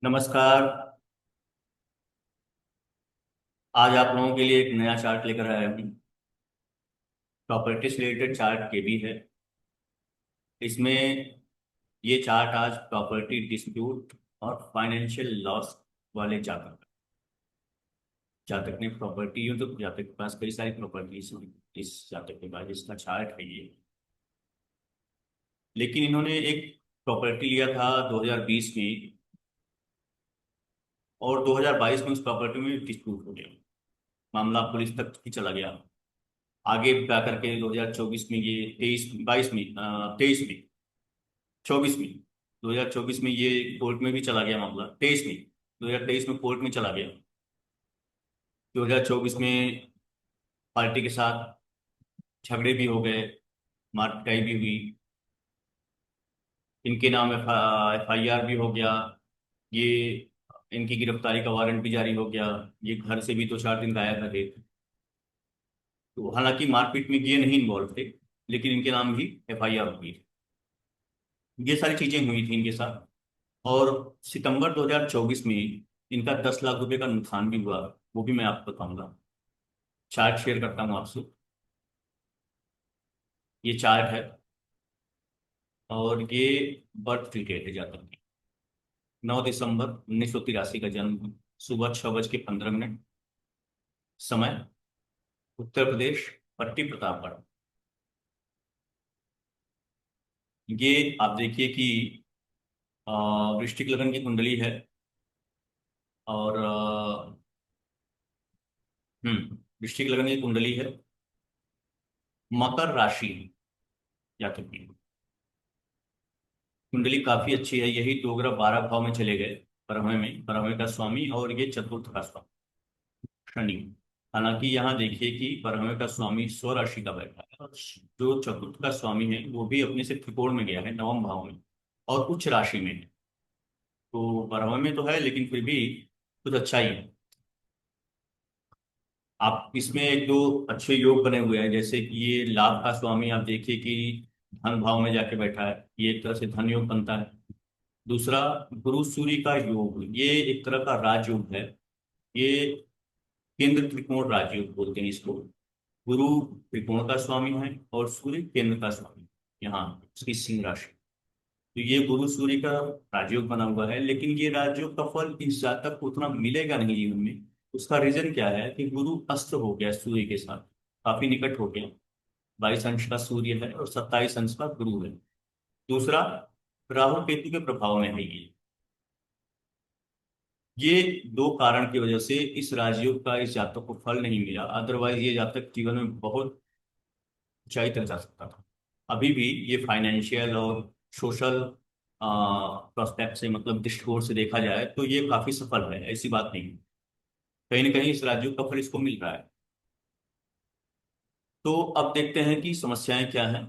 नमस्कार। आज आप लोगों के लिए एक नया चार्ट लेकर आया हूँ। प्रॉपर्टी से रिलेटेड चार्ट ये भी है। इसमें ये चार्ट आज प्रॉपर्टी डिस्प्यूट और फाइनेंशियल लॉस वाले जातक, जातक ने प्रॉपर्टी, यूँ तो जातक के पास कई सारी प्रॉपर्टीज हैं। इस जातक के पास इसका चार्ट है ये। लेकिन इन्होंने एक प्रॉपर्टी लिया था 2020 में, और 2022 में उस प्रॉपर्टी में डिस्प्यूट हो गया। मामला पुलिस तक ही चला गया। आगे जा करके 2024 में, ये 22 में, 23 में, 24 में, 2024 में ये कोर्ट में भी चला गया मामला। 23 में, 2023 में कोर्ट में चला गया। 2024 में पार्टी के साथ झगड़े भी हो गए, मारपिटाई भी हुई। इनके नाम FIR भी हो गया। ये इनकी गिरफ्तारी का वारंट भी जारी हो गया। ये घर से भी 2-4 दिन गायब रहे। तो हालांकि मारपीट में ये नहीं इन्वॉल्व थे, लेकिन इनके नाम भी FIR हुई। ये सारी चीजें हुई थी इनके साथ। और सितंबर 2024 में इनका 10 लाख रुपए का नुकसान भी हुआ। वो भी मैं आपको बताऊंगा। चार्ट शेयर करता हूँ आपसे। ये चार्ट है, और ये बर्थ डेट है जातक की। 9 दिसंबर 1983 का जन्म, सुबह 6:15। समय उत्तर प्रदेश, पट्टी प्रतापगढ़। ये आप देखिए कि अ, वृश्चिक लग्न की कुंडली है। और वृश्चिक लग्न की कुंडली है। मकर राशि जातक की कुंडली काफी अच्छी है। यही दो ग्रह 12 भाव में चले गए। परहवे का स्वामी, और ये चतुर्थ का स्वामी शनि। हालांकि यहाँ देखिए कि परहवे का स्वामी स्वराशि का बैठा है, और जो चतुर्थ का स्वामी है वो भी अपने से त्रिकोण में गया है, 9वें भाव में, और उच्च राशि में है। तो परहवे में तो है, लेकिन फिर भी कुछ अच्छा ही है। आप इसमें एक दो अच्छे योग बने हुए हैं, जैसे कि ये लाभ का स्वामी आप देखिए कि धन भाव में जाके बैठा है। ये एक तरह से धन योग बनता है। दूसरा, गुरु सूर्य का योग, ये एक तरह का राजयोग है। ये केंद्र त्रिकोण राजयोग बोलते हैं इसको। गुरु त्रिकोण का स्वामी है, और सूर्य केंद्र का स्वामी, यहाँ उसकी सिंह राशि। तो ये गुरु सूर्य का राजयोग बना हुआ है, लेकिन ये राजयोग का फल इस जातक को उतना मिलेगा नहीं जीवन में। उसका रीजन क्या है कि गुरु अस्त हो गया सूर्य के साथ, काफी निकट हो गया। 22 अंश का सूर्य है और 27 अंश का गुरु है। दूसरा, राहु केतु के प्रभाव में है ये दो कारण की वजह से इस राजयोग का इस जातक को फल नहीं मिला। अदरवाइज ये जातक जीवन में बहुत ऊंचाई तक जा सकता था। अभी भी ये फाइनेंशियल और सोशल प्रोस्पेक्ट से, मतलब दृष्टिकोण से देखा जाए तो ये काफी सफल है, ऐसी बात नहीं है। कहीं ना कहीं इस राजयोग का फल इसको मिल रहा है। तो अब देखते हैं कि समस्याएं क्या हैं।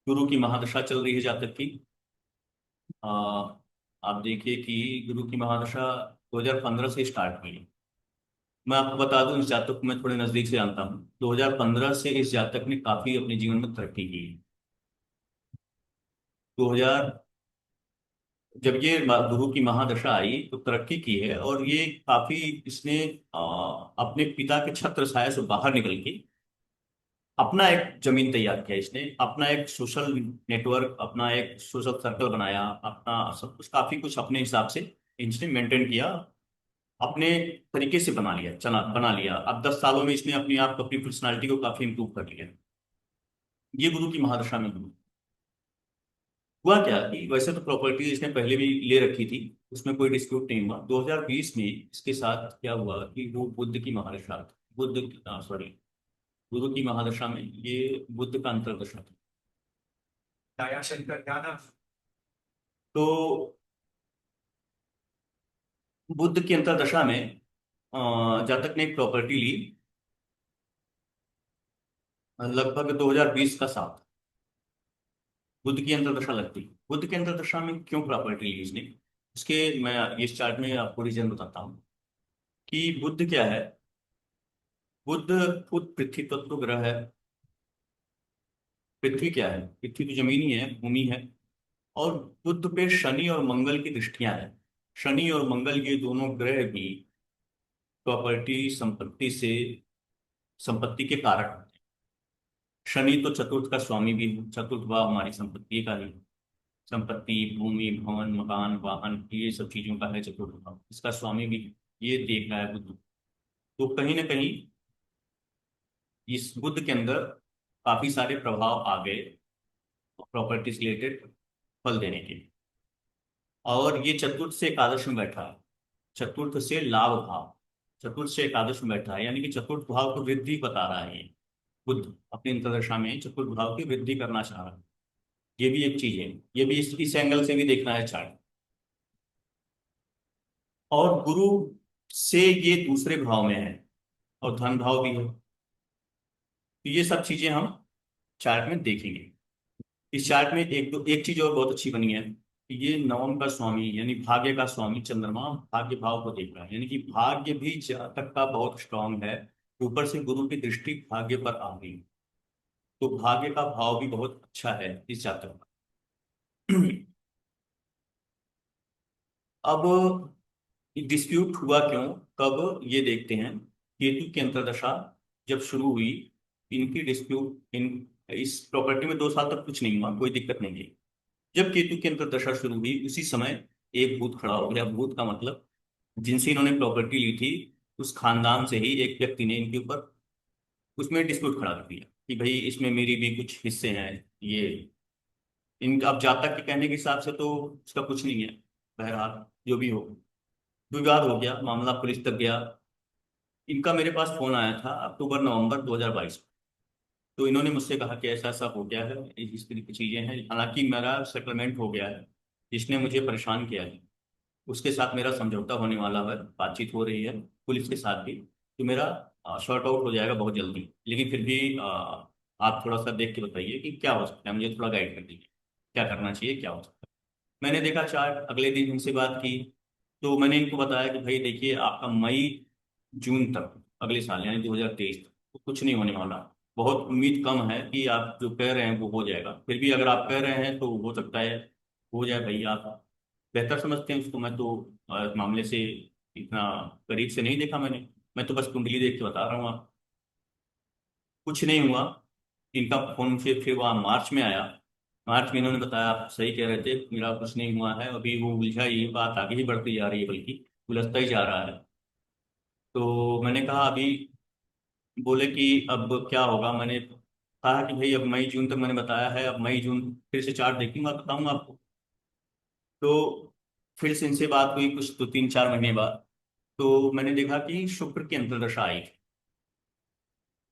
गुरु की महादशा चल रही है जातक की। आ, आप देखिए कि गुरु की महादशा 2015 से स्टार्ट हुई है। मैं आपको बता दूं, इस जातक को मैं थोड़े नजदीक से जानता हूँ। 2015 से इस जातक ने काफी अपने जीवन में तरक्की की है। 2000, जब ये गुरु की महादशा आई तो तरक्की की है, और ये काफी इसने अपने पिता के छत्र छाया से बाहर निकल के अपना एक जमीन तैयार किया। इसने अपना एक सोशल नेटवर्क, अपना एक सोशल सर्कल बनाया, अपना सब कुछ, काफी कुछ अपने हिसाब से इसने मेंटेन किया। अपने तरीके से बना लिया। अब 10 सालों में इसने अपने आप को, अपनी पर्सनालिटी को काफी इंप्रूव कर लिया। ये गुरु की महादशा में हुआ क्या कि वैसे तो प्रॉपर्टी इसने पहले भी ले रखी थी, उसमें कोई डिस्प्यूट नहीं हुआ। 2020 में इसके साथ क्या हुआ कि वो बुद्ध की महादशा, सॉरी, गुरु की महादशा में ये बुद्ध का अंतर्दशा था। दयाशंकर यादव। तो बुद्ध की अंतर्दशा में जातक ने एक प्रॉपर्टी ली, लगभग 2020 का साल। बुद्ध की अंतर्दशा लगती। बुद्ध की अंतर्दशा में क्यों प्रॉपर्टी ली इसने, उसके मैं इस चार्ट में आपको रीजन बताता हूँ कि बुद्ध क्या है। बुद्ध खुद पृथ्वी तत्व ग्रह है। पृथ्वी क्या है? पृथ्वी तो जमीन ही है, भूमि है। और बुद्ध पे शनि और मंगल की दृष्टियां हैं। शनि और मंगल ये दोनों ग्रह भी प्रॉपर्टी संपत्ति के कारक हैं। शनि तो चतुर्थ का स्वामी भी है, चतुर्थ भाव हमारी संपत्ति का ही है। संपत्ति, भूमि, भवन, मकान, वाहन, ये सब चीजों का है चतुर्थ भाव, इसका स्वामी भी है। ये देख रहा है बुध। तो कहीं ना कहीं इस बुध के अंदर काफी सारे प्रभाव आ गए प्रॉपर्टी से रिलेटेड फल देने के। और ये चतुर्थ से एकादश में बैठा है, चतुर्थ से लाभ भाव, चतुर्थ से एकादश में बैठा है, यानी कि चतुर्थ भाव को वृद्धि बता रहा है ये बुध अपनी अंतर्दशा में चतुर्थ भाव की वृद्धि करना चाह रहा है। ये भी एक चीज है, ये भी इस एंगल से भी देखना है चार्ट। और गुरु से ये दूसरे भाव में है और धन भाव भी है। तो ये सब चीजें हम चार्ट में देखेंगे। इस चार्ट में एक चीज और बहुत अच्छी बनी है कि ये नवम का स्वामी यानी भाग्य का स्वामी चंद्रमा भाग्य भाव को देख रहा है, यानी कि भाग्य भी जातक का बहुत स्ट्रांग है। ऊपर से गुरु की दृष्टि भाग्य पर आ गई, तो भाग्य का भाव भी बहुत अच्छा है इस जातक का। अब डिस्प्यूट हुआ क्यों, कब, ये देखते हैं। केतु की अंतर्दशा जब शुरू हुई, इनकी डिस्प्यूट इन इस प्रॉपर्टी में 2 साल तक कुछ नहीं हुआ, कोई दिक्कत नहीं थी। जब केतु की अंतर्दशा शुरू हुई उसी समय एक भूत खड़ा हो गया। भूत का मतलब जिनसे इन्होंने प्रॉपर्टी ली थी उस खानदान से ही एक व्यक्ति ने इनके ऊपर उसमें डिस्प्यूट खड़ा कर दिया कि भाई इसमें मेरी भी कुछ हिस्से हैं। ये इन अब जातक के कहने के हिसाब से तो उसका कुछ नहीं है। बहरहाल जो भी हो, विवाद हो गया, मामला पुलिस तक गया। इनका मेरे पास फोन आया था अक्टूबर नवंबर 2022। तो इन्होंने मुझसे कहा कि ऐसा ऐसा हो गया है, इस तरह की चीजें हैं। हालांकि मेरा सेटलमेंट हो गया है, जिसने मुझे परेशान किया है उसके साथ मेरा समझौता होने वाला है, बातचीत हो रही है पुलिस के साथ भी। तो मेरा शॉर्ट आउट हो जाएगा बहुत जल्दी। लेकिन फिर भी आप थोड़ा सा देख के बताइए कि क्या हो सकता है, मुझे थोड़ा गाइड कर दीजिए क्या करना चाहिए, क्या हो सकता है। मैंने देखा चार्ट, अगले दिन इनसे बात की। तो मैंने इनको बताया कि भाई देखिए आपका मई जून तक अगले साल यानी 2023 तक तो कुछ नहीं होने वाला। बहुत उम्मीद कम है कि आप जो कह रहे हैं वो हो जाएगा। फिर भी अगर आप कह रहे हैं तो हो सकता है हो जाए। भाई आप बेहतर समझते हैं उसको, मैं तो मामले से इतना करीब से नहीं देखा मैंने। मैं तो बस कुंडली देख के बता रहा हूँ आप। कुछ नहीं हुआ। इनका फोन फिर वहाँ मार्च में आया। मार्च में इन्होंने बताया आप सही कह रहे थे, मेरा कुछ नहीं हुआ है। अभी वो उलझा, ये बात आगे ही बढ़ती जा रही है, बल्कि उलझता ही जा रहा है। तो मैंने कहा अभी, बोले कि अब क्या होगा। मैंने कहा कि भाई अब मई जून तक मैंने बताया है, अब मई जून फिर से चार्ट देखूंगा बताऊंगा आपको। तो फिर से इनसे बात हुई कुछ 2 3 4 महीने बाद। तो मैंने देखा कि शुक्र की अंतर्दशा आई थी।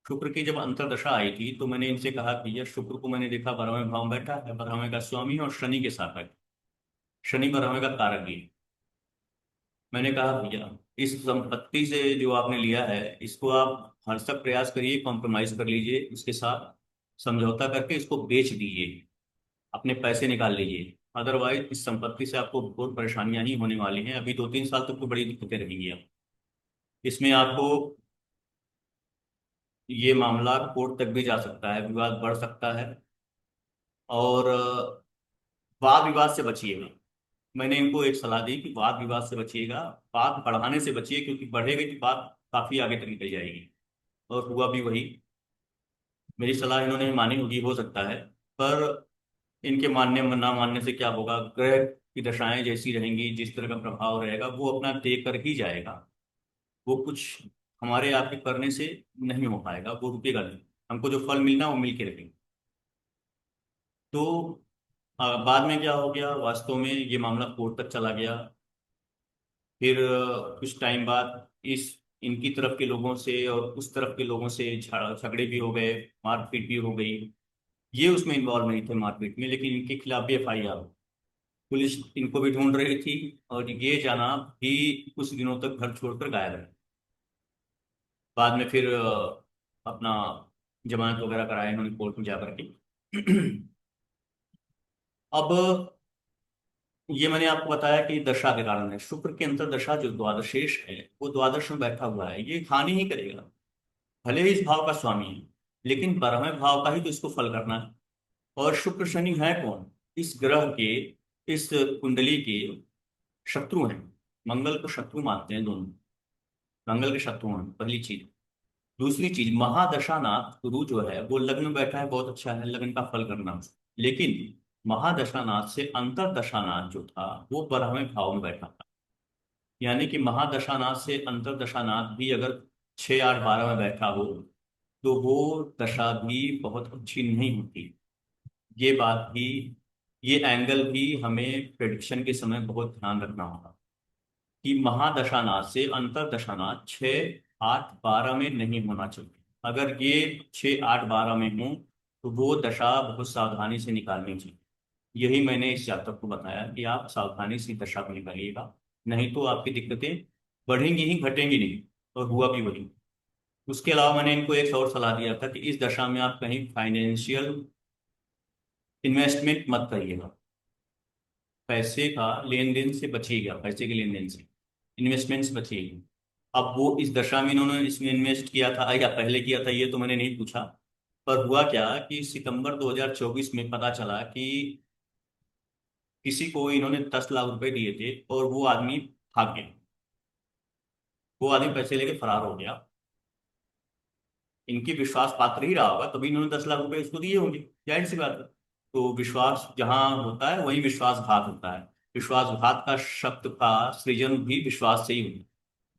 शुक्र की जब अंतर्दशा आई थी तो मैंने इनसे कहा कि भैया शुक्र को मैंने देखा 12वें भाव में बैठा है, 12वें का स्वामी है और शनि के साथ है। शनि 12वें का कारक भी है। मैंने कहा भैया इस संपत्ति से जो आपने लिया है इसको आप हर सब प्रयास करिए, कॉम्प्रोमाइज कर लीजिए इसके साथ, समझौता करके इसको बेच दीजिए, अपने पैसे निकाल लीजिए। अदरवाइज इस संपत्ति से आपको बहुत परेशानियां ही होने वाली हैं। अभी 2 3 साल तक तो बड़ी दिक्कतें रहेंगी। अब इसमें आपको ये मामला कोर्ट तक भी जा सकता है, विवाद बढ़ सकता है। और वाद विवाद से बचिएगा। मैंने इनको एक सलाह दी कि वाद विवाद से बचिएगा, बात बढ़ाने से बचिए, क्योंकि बढ़ेगी तो बात काफी आगे तक निकल जाएगी। और हुआ भी वही। मेरी सलाह इन्होंने मानी होगी हो सकता है, पर इनके मानने ना मानने से क्या होगा। ग्रह की दशाएं जैसी रहेंगी, जिस तरह का प्रभाव रहेगा वो अपना देकर ही जाएगा। वो कुछ हमारे आपके करने से नहीं हो पाएगा, वो रुकेगा नहीं। हमको जो फल मिलना वो मिल के रहेगा। तो बाद में क्या हो गया, वास्तव में ये मामला कोर्ट तक चला गया। फिर कुछ टाइम बाद इस इनकी तरफ के लोगों से और उस तरफ के लोगों से झगड़े भी हो गए, मारपीट भी हो गई। ये उसमें इन्वॉल्व नहीं थे मारपीट में, लेकिन इनके खिलाफ भी एफआईआर। पुलिस इनको भी ढूंढ रही थी और ये जनाब भी कुछ दिनों तक घर छोड़कर गायब रहे। बाद में फिर अपना जमानत वगैरह कराया इन्होंने कोर्ट में जा करके। अब ये मैंने आपको बताया कि दशा के कारण है। शुक्र के अंतर दशा जो द्वादशेष है वो द्वादश में बैठा हुआ है, ये हानि ही करेगा। भले ही इस भाव का स्वामी है, लेकिन 12वें भाव का ही तो इसको फल करना है। और शुक्र शनि है कौन, इस ग्रह के, इस कुंडली के शत्रु हैं। मंगल को शत्रु मानते हैं दोनों। मंगल के शत्रु हैं, पहली चीज। दूसरी चीज, महादशानाथ गुरु जो है वो लग्न में बैठा है, बहुत अच्छा है लग्न का फल करना। लेकिन महादशानाथ से अंतरदशानाथ जो था वो 12वें भाव में बैठा था। यानी कि महादशानाथ से अंतरदशानाथ भी अगर 6, 8, 12 में बैठा हो तो वो दशा भी बहुत अच्छी नहीं होती। ये बात भी, ये एंगल भी हमें प्रेडिक्शन के समय बहुत ध्यान रखना होगा कि महादशानाथ से अंतरदशानाथ 6, 8, 12 में नहीं होना चाहिए। अगर ये 6, 8, 12 में हो तो वो दशा बहुत सावधानी से निकालनी चाहिए। यही मैंने इस जातक को बताया कि आप सावधानी से दशा को निकालिएगा, नहीं तो आपकी दिक्कतें बढ़ेंगी ही, घटेंगी नहीं। और हुआ भी वही। उसके अलावा मैंने इनको एक और सलाह दिया था कि इस दशा में आप कहीं फाइनेंशियल इन्वेस्टमेंट मत करिएगा। पैसे का लेन देन से बचिएगा, पैसे के लेन देन से, इन्वेस्टमेंट से बचिएगा। अब वो इस दशा में इन्होंने इसमें इन्वेस्ट किया था या पहले किया था ये तो मैंने नहीं पूछा। पर हुआ क्या कि सितंबर 2024 में पता चला कि किसी को इन्होंने 10 लाख रुपए दिए थे और वो आदमी भाग गया। वो आदमी पैसे लेके फरार हो गया। इनकी विश्वास पात्र ही रहा होगा तभी इन्होंने 10 लाख रुपए उसको दिए होंगे, जाहिर सी बात है। तो विश्वास जहां होता है वहीं विश्वासघात होता है। विश्वासघात का शब्द का सृजन भी विश्वास से ही हुआ।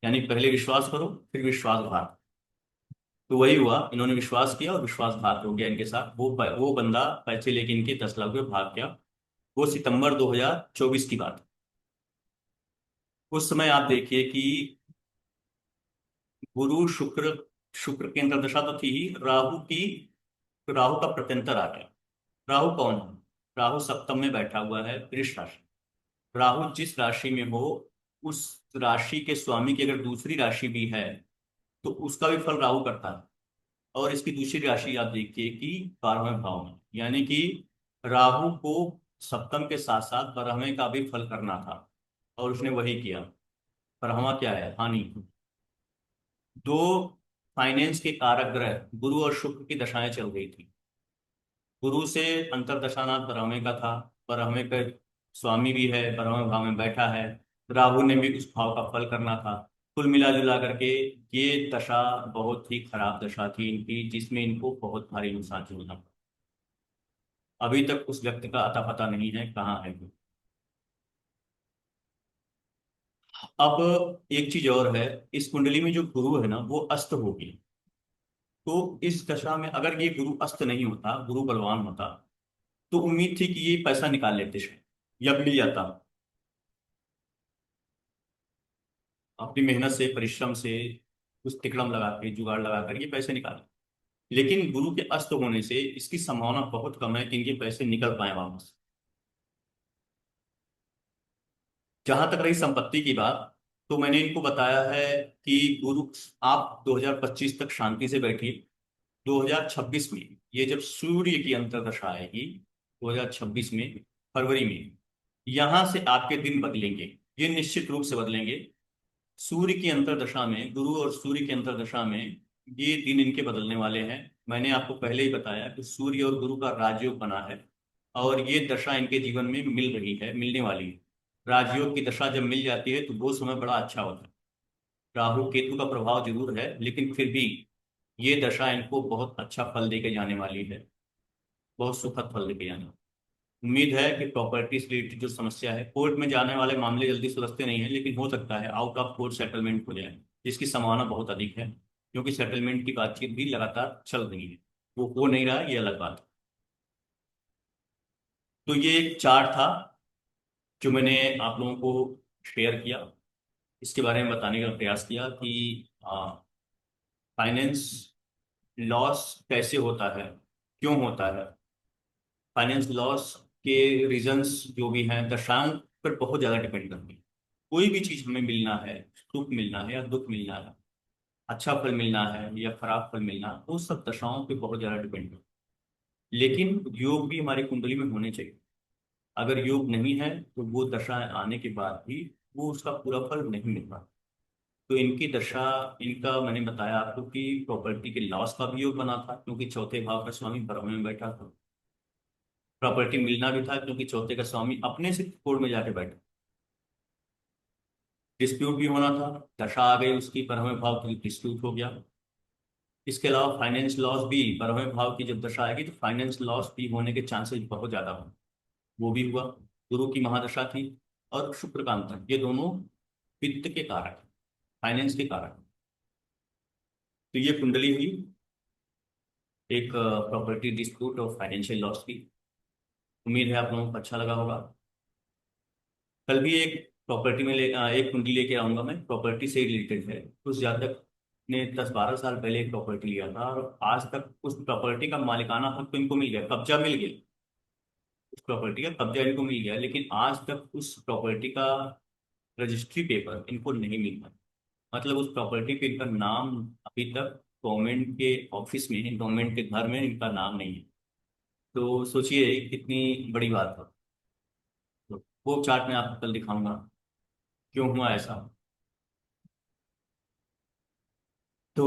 यानी पहले विश्वास करो फिर विश्वासघात। तो वही हुआ, इन्होंने विश्वास किया और विश्वासघात हो गया इनके साथ। वो बंदा पैसे लेके इनके 10 लाख रुपए भाग गया। वो सितंबर 2024 की बात है। उस समय आप देखिए कि गुरु शुक्र, शुक्र की अंतर्दशा तो थी ही, राहु की, राहु का प्रत्यंतर आ गया। राहु कौन है? राहु सप्तम में बैठा हुआ है, वृष राशि। राहु जिस राशि में हो उस राशि के स्वामी की अगर दूसरी राशि भी है तो उसका भी फल राहु करता है। और इसकी दूसरी राशि आप देखिए कि 12वें भाव में, यानी कि राहु को सप्तम के साथ साथ 12वें का भी फल करना था और उसने वही किया। 12वां क्या है? हानि। दो फाइनेंस के कारक ग्रह गुरु और शुक्र की दशाएं चल रही थी। गुरु से अंतरदशानाथ 12वें का था, 12वें का स्वामी भी है, 12वें भाव में बैठा है। राहु ने भी उस भाव का फल करना था। कुल मिला जुला करके ये दशा बहुत ही खराब दशा थी इनकी, जिसमें इनको बहुत भारी नुकसान झेलना पड़ा। अभी तक उस व्यक्ति का अता पता नहीं है कहाँ है वो। अब एक चीज और है, इस कुंडली में जो गुरु है ना वो अस्त हो गई। तो इस दशा में अगर ये गुरु अस्त नहीं होता, गुरु बलवान होता, तो उम्मीद थी कि ये पैसा निकाल लेते शायद, या मिल जाता अपनी मेहनत से, परिश्रम से, कुछ तिकड़म लगा के, जुगाड़ लगा कर ये पैसे निकाले। लेकिन गुरु के अस्त होने से इसकी संभावना बहुत कम है कि इनके पैसे निकल पाए वापस। जहां तक रही संपत्ति की बात, तो मैंने इनको बताया है कि गुरु, आप 2025 तक शांति से बैठिए। 2026 में ये जब सूर्य की अंतर्दशा आएगी, 2026 में फरवरी में, यहां से आपके दिन बदलेंगे। ये निश्चित रूप से बदलेंगे। सूर्य की अंतर्दशा में, गुरु और सूर्य की अंतर्दशा में ये दिन इनके बदलने वाले हैं। मैंने आपको पहले ही बताया कि सूर्य और गुरु का राजयोग बना है और ये दशा इनके जीवन में मिल रही है, मिलने वाली है। राजयोग की दशा जब मिल जाती है तो वो समय बड़ा अच्छा होता है। राहु केतु का प्रभाव जरूर है लेकिन फिर भी ये दशा इनको बहुत अच्छा फल देके जाने वाली है, बहुत सुखद फल देके जाने वाली। उम्मीद है कि प्रॉपर्टी से रिलेटेड जो समस्या है, कोर्ट में जाने वाले मामले जल्दी सुलझते नहीं है लेकिन हो सकता है आउट ऑफ कोर्ट सेटलमेंट हो जाए, जिसकी संभावना बहुत अधिक है। क्योंकि सेटलमेंट की बातचीत भी लगातार चल रही है। वो हो नहीं रहा ये अलग बात है। तो ये एक चार्ट था जो मैंने आप लोगों को शेयर किया। इसके बारे में बताने का प्रयास किया कि फाइनेंस लॉस कैसे होता है, क्यों होता है। फाइनेंस लॉस के रीजंस जो भी हैं दशांश पर बहुत ज्यादा डिपेंड करती है। कोई भी चीज हमें मिलना है, सुख मिलना है या दुख मिलना है, अच्छा फल मिलना है या खराब फल मिलना है, वो सब दशाओं पे बहुत ज्यादा डिपेंड करता है। लेकिन योग भी हमारी कुंडली में होने चाहिए। अगर योग नहीं है तो वो दशाएं आने के बाद भी वो उसका पूरा फल नहीं मिल पाता। तो इनकी दशा, इनका मैंने बताया आपको कि प्रॉपर्टी के लॉस का भी योग बना था क्योंकि चौथे भाव का स्वामी ब्रह्म में बैठा था। प्रॉपर्टी मिलना भी था क्योंकि चौथे का स्वामी अपने से कोर्ट में जाके बैठा। डिस्प्यूट भी होना था, दशा आ गई उसकी, परहवें भाव की डिस्प्यूट हो गया। इसके अलावा फाइनेंस लॉस भी, परहवें भाव की जब दशा आएगी तो फाइनेंस लॉस भी होने के चांसेस बहुत ज्यादा हों, वो भी हुआ। गुरु की महादशा थी और शुक्र का अंतर, ये दोनों वित्त के कारक हैं, फाइनेंस के कारक हैं। तो ये कुंडली हुई एक प्रॉपर्टी डिस्प्यूट और फाइनेंशियल लॉस की। उम्मीद है आप लोगों को अच्छा लगा होगा। कल भी एक प्रॉपर्टी में एक कुंडली लेके आऊंगा मैं, प्रॉपर्टी से रिलेटेड है। उस जातक ने 10-12 साल पहले एक प्रॉपर्टी लिया था और आज तक उस प्रॉपर्टी का मालिकाना हक तो इनको मिल गया, कब्जा मिल गया, उस प्रॉपर्टी का कब्जा इनको मिल गया, लेकिन आज तक उस प्रॉपर्टी का रजिस्ट्री पेपर इनको नहीं मिल पाया। मतलब उस प्रॉपर्टी पे इनका नाम अभी तक गवर्नमेंट के ऑफिस में, गवर्नमेंट के घर में इनका नाम नहीं है। तो सोचिए कितनी बड़ी बात है। तो वो चार्ट मैं आपको कल दिखाऊंगा क्यों हुआ ऐसा। तो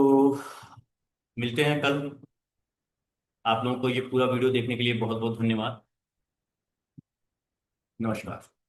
मिलते हैं कल। आप लोगों को ये पूरा वीडियो देखने के लिए बहुत बहुत धन्यवाद। नमस्कार।